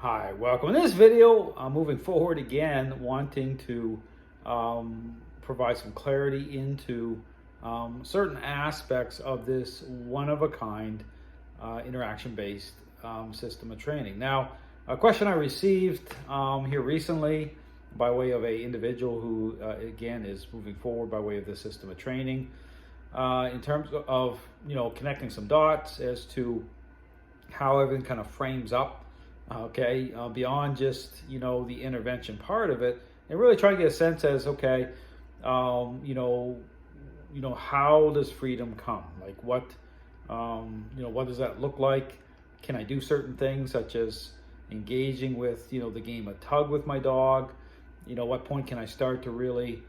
Hi, welcome. In this video, I'm moving forward again, wanting to provide some clarity into certain aspects of this one-of-a-kind interaction-based system of training. Now, a question I received here recently by way of a individual who, again, is moving forward by way of this system of training in terms of, connecting some dots as to how everything kind of frames up. Beyond just the intervention part of it, and really try to get a sense as how does freedom come? Like what does that look like? Can I do certain things such as engaging with the game of tug with my dog? What point can I start to really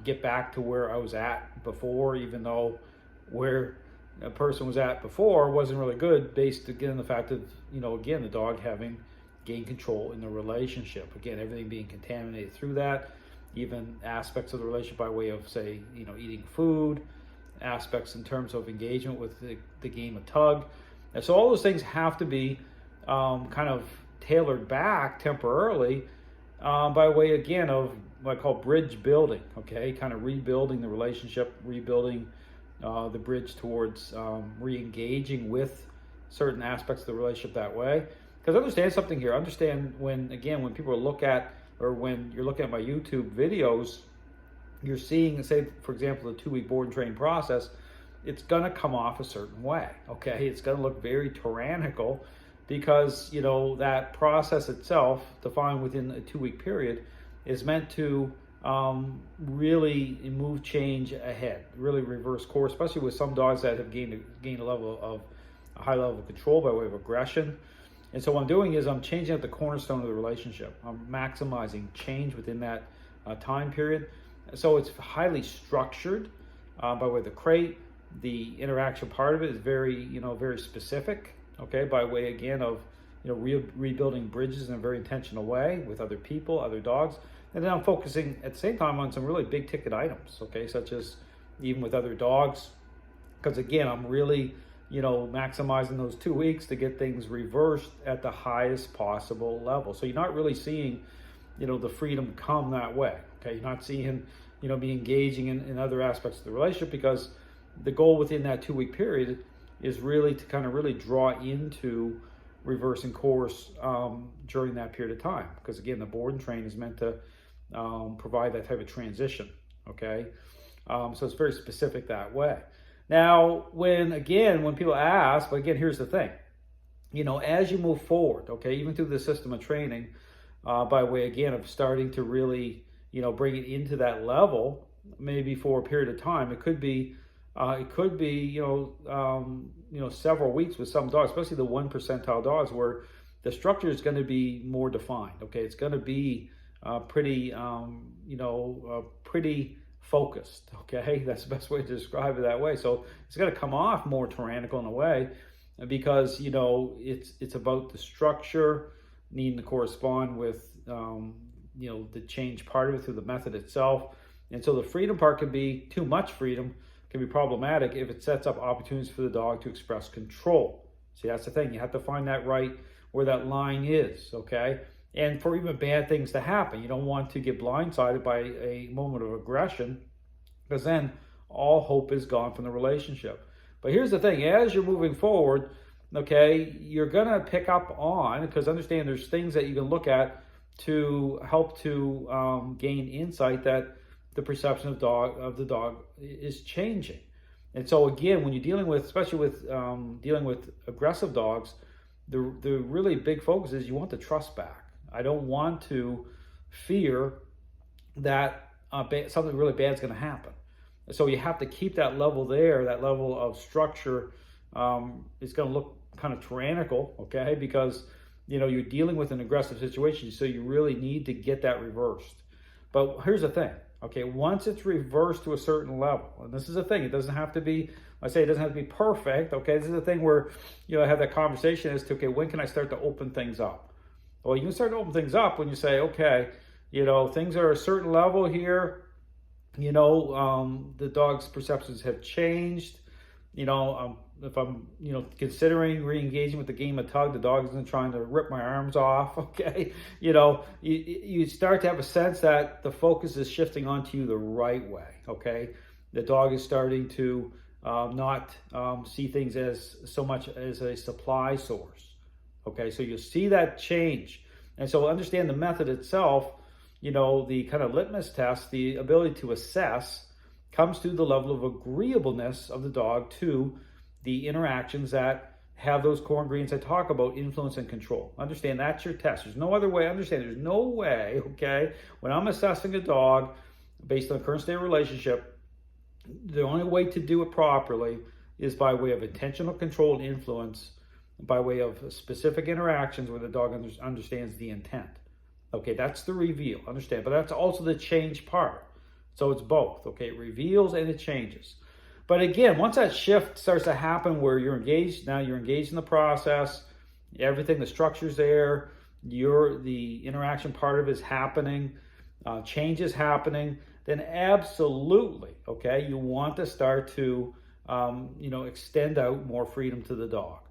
get back to where I was at before, even though where a person was at before wasn't really good, based again on the fact of again the dog having gained control in the relationship, again everything being contaminated through that, even aspects of the relationship by way of say eating food, aspects in terms of engagement with the game of tug. And so all those things have to be kind of tailored back temporarily by way again of what I call bridge building, kind of rebuilding the relationship, rebuilding the bridge towards re-engaging with certain aspects of the relationship that way. Because understand something here. Understand when people look at, or when you're looking at my YouTube videos, you're seeing, say, for example, the 2-week board and training process, it's going to come off a certain way, It's going to look very tyrannical because, that process itself, defined within a 2-week period, is meant to really move change ahead, really reverse course, especially with some dogs that have gained a high level of control by way of aggression. And so what I'm doing is I'm changing up the cornerstone of the relationship. I'm maximizing change within that time period. So it's highly structured by way of the crate. The interaction part of it is very, very specific, by way again of, rebuilding bridges in a very intentional way with other people, other dogs. And then I'm focusing at the same time on some really big ticket items, such as even with other dogs, because again, I'm really, maximizing those 2 weeks to get things reversed at the highest possible level. So you're not really seeing, the freedom come that way, You're not seeing, me engaging in other aspects of the relationship, because the goal within that 2-week period is really to kind of really draw into reversing course during that period of time. Because again, the board and train is meant to provide that type of transition, so it's very specific that way. Now, when people ask, but again, here's the thing, as you move forward, even through the system of training, by way again of starting to really, bring it into that level, maybe for a period of time, it could be several weeks with some dogs, especially the 1 percentile dogs, where the structure is going to be more defined. It's going to be pretty focused. That's the best way to describe it that way. So it's going to come off more tyrannical in a way, because it's about the structure needing to correspond with the change part of it through the method itself. And so the freedom part can be too much freedom, can be problematic if it sets up opportunities for the dog to express control. See, that's the thing. You have to find that right where that line is, And for even bad things to happen, you don't want to get blindsided by a moment of aggression, because then all hope is gone from the relationship. But here's the thing, as you're moving forward, you're going to pick up on, because understand there's things that you can look at to help to gain insight that the perception of the dog is changing. And so again, when you're dealing with, especially with dealing with aggressive dogs, the really big focus is you want the trust back. I don't want to fear that something really bad is going to happen. So you have to keep that level there, that level of structure. It's going to look kind of tyrannical, because you're dealing with an aggressive situation, so you really need to get that reversed. But here's the thing, once it's reversed to a certain level, and this is the thing, it doesn't have to be, it doesn't have to be perfect, this is the thing where, I have that conversation as to, when can I start to open things up? Well, you can start to open things up when you say, things are a certain level here, the dog's perceptions have changed, if I'm, considering re-engaging with the game of tug, the dog isn't trying to rip my arms off, okay? You start to have a sense that the focus is shifting onto you the right way, okay? The dog is starting to not see things as so much as a supply source, okay? So you'll see that change. And so understand the method itself, the kind of litmus test, the ability to assess comes to the level of agreeableness of the dog to the interactions that have those core ingredients I talk about, influence and control. Understand that's your test. There's no other way. Understand there's no way, okay, when I'm assessing a dog based on the current state of relationship, the only way to do it properly is by way of intentional control and influence, by way of specific interactions where the dog understands the intent. Okay, that's the reveal, understand, but that's also the change part. So it's both, okay, it reveals and it changes. But again, once that shift starts to happen where you're engaged, now you're engaged in the process, everything, the structure's there, the interaction part of it is happening, change is happening, then absolutely, okay, you want to start to, extend out more freedom to the dog.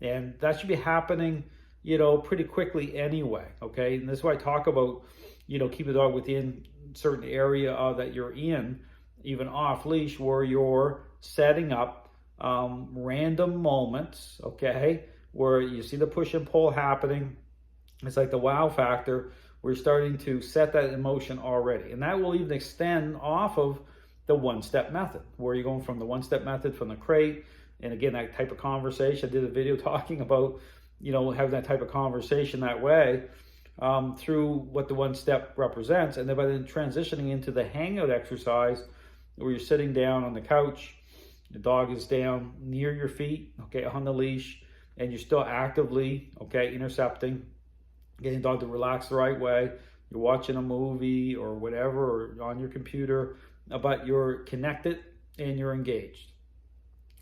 And that should be happening, pretty quickly anyway, okay? And this is why I talk about, keep the dog within certain area that you're in, even off leash, where you're setting up random moments, okay, where you see the push and pull happening. It's like the wow factor. We're starting to set that in motion already. And that will even extend off of the one-step method, where you're going from the one-step method from the crate. And again, that type of conversation, I did a video talking about, having that type of conversation that way through what the one step represents. And then by then transitioning into the hangout exercise where you're sitting down on the couch, the dog is down near your feet, okay, on the leash, and you're still actively, okay, intercepting, getting the dog to relax the right way. You're watching a movie or whatever, or on your computer, but you're connected and you're engaged.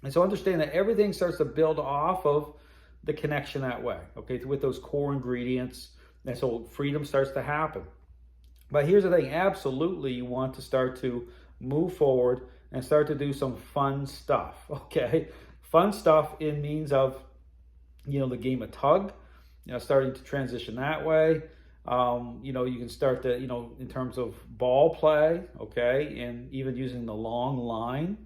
And so understand that everything starts to build off of the connection that way, okay, with those core ingredients. And so freedom starts to happen. But here's the thing, absolutely you want to start to move forward and start to do some fun stuff, okay? Fun stuff in means of, the game of tug, starting to transition that way. You can start to, in terms of ball play, okay, and even using the long line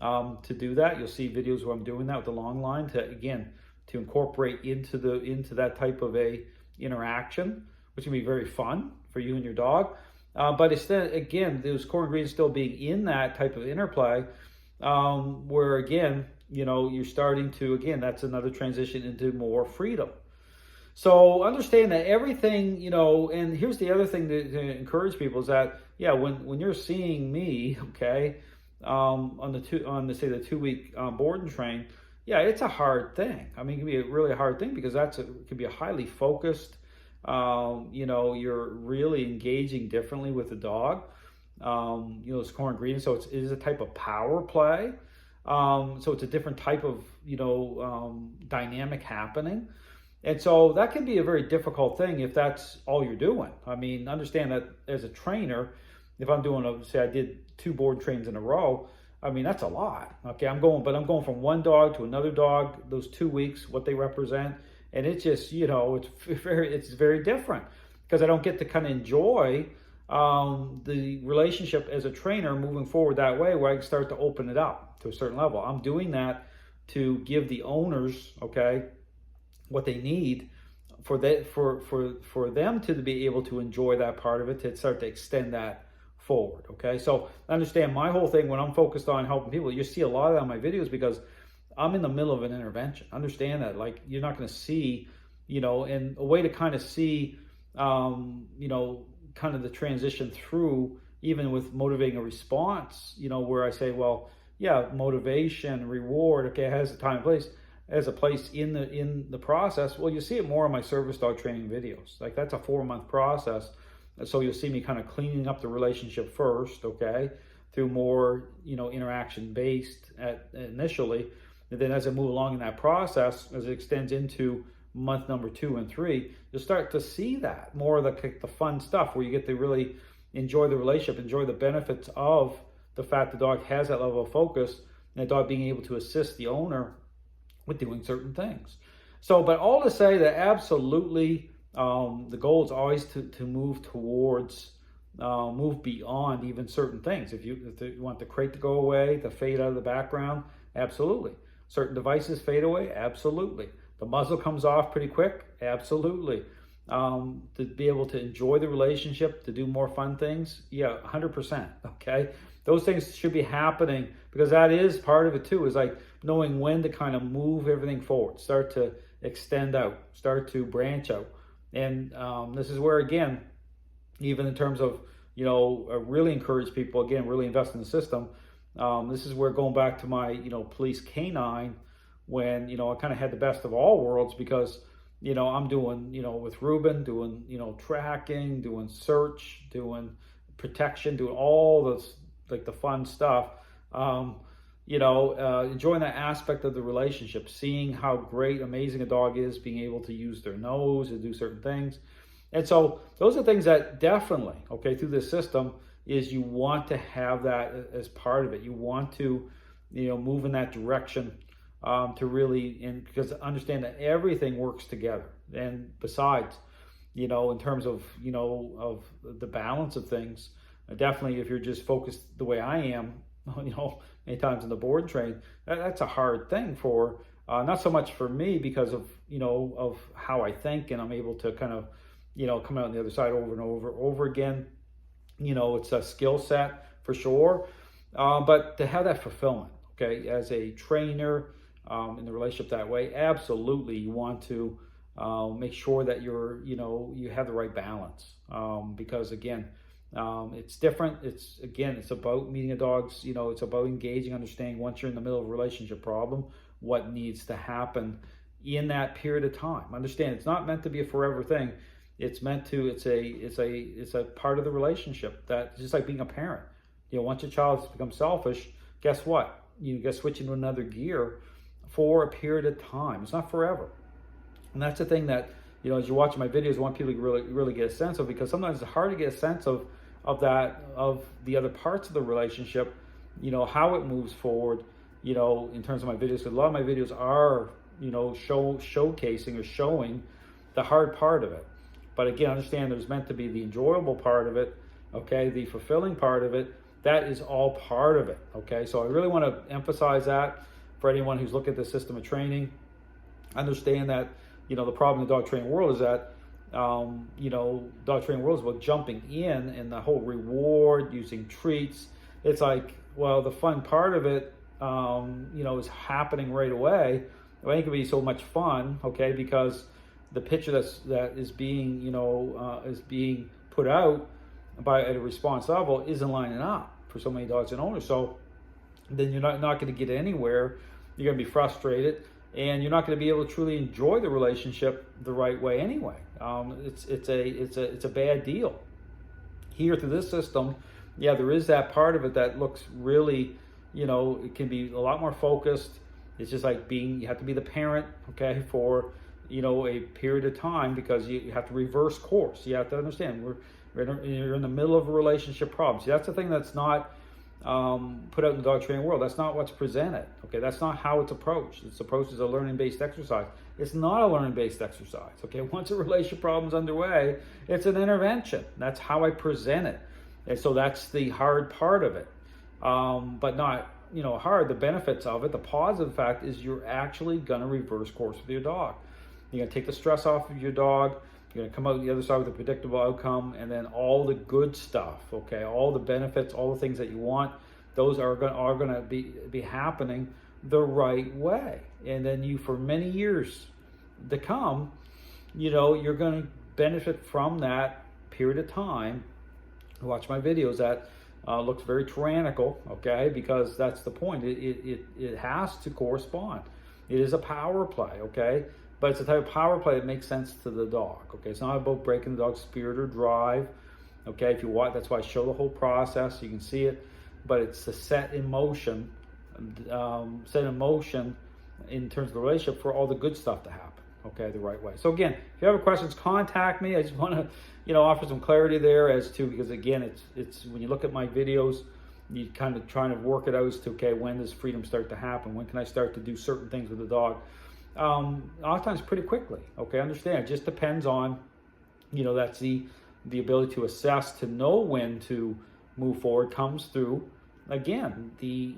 to do that. You'll see videos where I'm doing that with the long line to incorporate into that type of a interaction, which can be very fun for you and your dog. But it's then, again, those core ingredients still being in that type of interplay, where again, you're starting to, again, that's another transition into more freedom. So understand that everything, and here's the other thing to encourage people is that, when you're seeing me, okay, on the 2 week board and train, it's a hard thing. I mean, it can be a really hard thing because it can be a highly focused, you're really engaging differently with the dog. Those core ingredients. So it is a type of power play. So it's a different type of, dynamic happening. And so that can be a very difficult thing if that's all you're doing. I mean, understand that as a trainer, if I'm doing say I did 2 board trains in a row, I mean, that's a lot. Okay, I'm going from one dog to another dog, those 2 weeks, what they represent. And it's just, it's very different because I don't get to kind of enjoy the relationship as a trainer moving forward that way where I can start to open it up to a certain level. I'm doing that to give the owners, okay, what they need for them to be able to enjoy that part of it, to start to extend that forward, okay? So understand my whole thing when I'm focused on helping people, you see a lot of that in my videos because I'm in the middle of an intervention. Understand that, like, you're not going to see, and a way to kind of see, kind of the transition through, even with motivating a response, where I say, well, motivation, reward, okay, has a time and place, has a place in the process. Well, you see it more in my service dog training videos. Like, that's a 4-month process. So you'll see me kind of cleaning up the relationship first, okay, through more, interaction based initially. And then as I move along in that process, as it extends into month number 2 and 3, you'll start to see that more of the fun stuff where you get to really enjoy the relationship, enjoy the benefits of the fact the dog has that level of focus and the dog being able to assist the owner with doing certain things. So, but all to say that absolutely, the goal is always to move towards, move beyond even certain things. If you want the crate to go away, to fade out of the background, absolutely. Certain devices fade away, absolutely. The muzzle comes off pretty quick, absolutely. To be able to enjoy the relationship, to do more fun things, yeah, 100%, okay? Those things should be happening, because that is part of it too, is like knowing when to kind of move everything forward, start to extend out, start to branch out. And this is where, again, even in terms of, really encourage people, again, really invest in the system. This is where, going back to my, police canine, when, I kind of had the best of all worlds, because, I'm doing, with Ruben, doing, tracking, doing search, doing protection, doing all this, like the fun stuff, enjoying that aspect of the relationship, seeing how great, amazing a dog is, being able to use their nose and do certain things. And so those are things that definitely, okay, through this system, is you want to have that as part of it. You want to, move in that direction, to really, and because understand that everything works together. And besides, in terms of, of the balance of things, definitely if you're just focused the way I am, many times in the board train, that's a hard thing for, not so much for me because of, of how I think, and I'm able to kind of, come out on the other side over and over again. It's a skill set for sure, but to have that fulfillment, okay, as a trainer, in the relationship that way, absolutely, you want to make sure that you have the right balance, because again, it's different. It's about meeting a dog's, it's about engaging, understanding once you're in the middle of a relationship problem, what needs to happen in that period of time. Understand, it's not meant to be a forever thing. It's meant to, it's a part of the relationship, that just like being a parent. Once your child becomes selfish, guess what? You get switch into another gear for a period of time. It's not forever. And that's the thing that, as you're watching my videos, I want people to really get a sense of, because sometimes it's hard to get a sense of the other parts of the relationship, how it moves forward, in terms of my videos. Because a lot of my videos are, showcasing or showing the hard part of it. But again, understand there's meant to be the enjoyable part of it, okay, the fulfilling part of it. That is all part of it, okay? So I really want to emphasize that for anyone who's looking at the system of training. Understand that, the problem in the dog training world is that, dog training world is about jumping in, and the whole reward, using treats. It's like, well, the fun part of it, is happening right away. I think it could be so much fun, okay, because the picture that is being, is being put out at a response level isn't lining up for so many dogs and owners. So then you're not going to get anywhere. You're going to be frustrated, and you're not going to be able to truly enjoy the relationship the right way anyway. It's a bad deal. Here through this system, yeah, there is that part of it that looks really, it can be a lot more focused. It's just like you have to be the parent, okay, for, a period of time, because you have to reverse course. You have to understand, you're in the middle of a relationship problem. See, that's the thing that's not put out in the dog training world. That's not what's presented. Okay, that's not how it's approached. It's approached as a learning-based exercise. It's not a learning-based exercise. Okay, once a relationship problem's underway, it's an intervention. That's how I present it, and so that's the hard part of it. But not hard. The benefits of it, the positive fact is you're actually gonna reverse course with your dog. You're gonna take the stress off of your dog. You're gonna come out the other side with a predictable outcome, and then all the good stuff, okay, all the benefits, all the things that you want, those are gonna be happening the right way. And then you, for many years to come, you're gonna benefit from that period of time. Watch my videos. That looks very tyrannical, okay, because that's the point. It has to correspond. It is a power play, okay? But it's a type of power play that makes sense to the dog, okay? It's not about breaking the dog's spirit or drive, okay? If you watch, that's why I show the whole process, so you can see it. But it's to set in motion in terms of the relationship for all the good stuff to happen, okay, the right way. So again, if you have questions, contact me. I just want to, offer some clarity there as to, because again, it's when you look at my videos, you kind of trying to work it out as to, okay, when does freedom start to happen? When can I start to do certain things with the dog? A lot of times pretty quickly. Okay, understand. It just depends on, that's the ability to assess, to know when to move forward comes through, again, the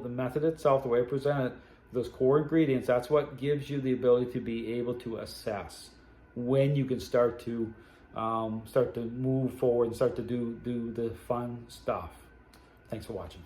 method itself, the way I present it, those core ingredients, that's what gives you the ability to be able to assess when you can start to move forward and start to do the fun stuff. Thanks for watching.